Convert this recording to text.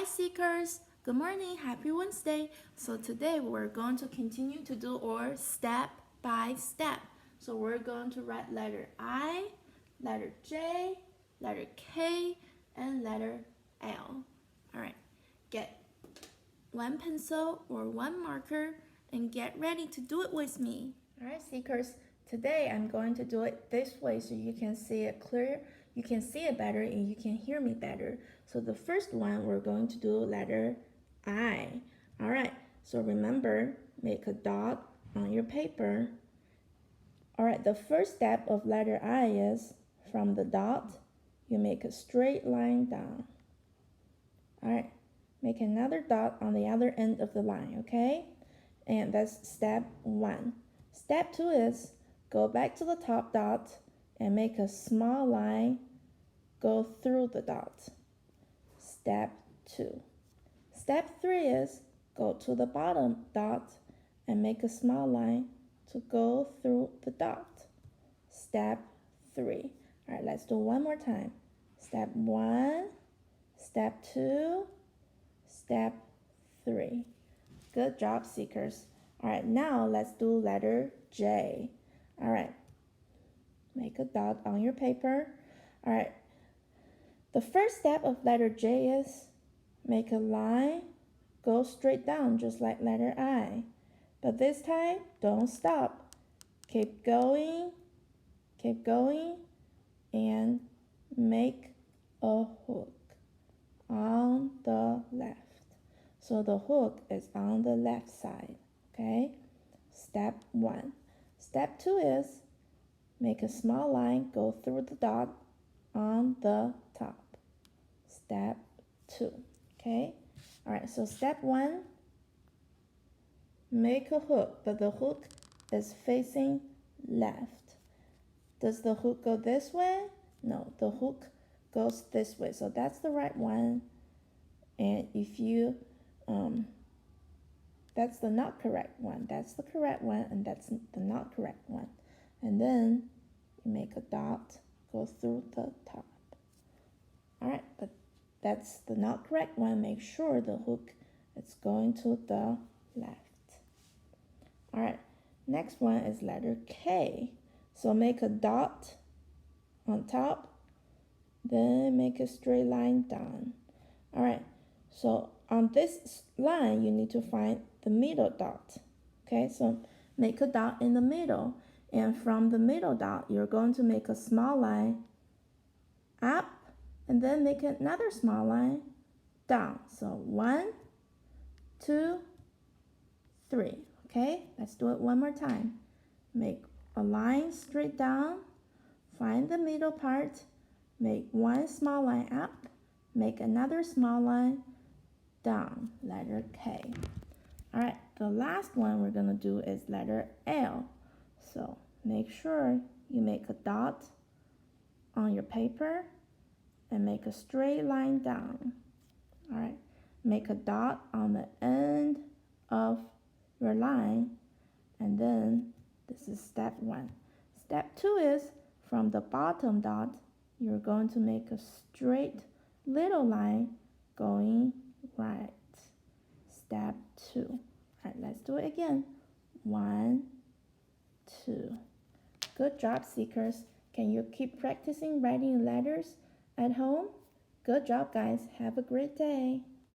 Seekers! Good morning, happy Wednesday. So today we're going to continue to do our step by step. So we're going to write letter I, letter J, letter K, and letter L. Alright, get one pencil or one marker and get ready to do it with me. Alright, Seekers, today I'm going to do it this way so you can see it clear. You can see it better and you can hear me better. So the first one, we're going to do letter I. All right, so remember, make a dot on your paper. All right, the first step of letter I is from the dot, you make a straight line down. All right, make another dot on the other end of the line, okay? And that's step one. Step two is go back to the top dot and make a small line, go through the dot. Step 2. Step 3 is go to the bottom dot and make a small line to go through the dot. Step 3. All right, let's do one more time. Step 1, step 2, step 3. Good job, Seekers. All right, now let's do letter J. All right, make a dot on your paper. All right, the first step of letter J is make a line, go straight down just like letter I. But this time, don't stop. Keep going, and make a hook on the left. So the hook is on the left side, okay? Step 1. Step 2 is make a small line, go through the dot on the top. Step 2, okay? All right, so step 1, make a hook, but the hook is facing left. Does the hook go this way? No, the hook goes this way, so that's the right one. And if you, that's the not correct one. That's the correct one, and that's the not correct one. And then you make a dot, go through the top. All right, but that's the not correct one. Make sure the hook is going to the left. All right, next one is letter K. So make a dot on top, then make a straight line down. All right, so on this line, you need to find the middle dot. Okay, so make a dot in the middle. And from the middle dot, you're going to make a small line up, and then make another small line down. So 1, 2, 3. Okay, let's do it one more time. Make a line straight down, find the middle part, make one small line up, make another small line down, letter K. All right, the last one we're gonna do is letter L. So make sure you make a dot on your paper and make a straight line down. All right, make a dot on the end of your line, and then this is step 1. Step 2 is from the bottom dot, you're going to make a straight little line going right. Step 2. All right, let's do it again. 1, 2. Good job, Seekers. Can you keep practicing writing letters at home? Good job, guys. Have a great day.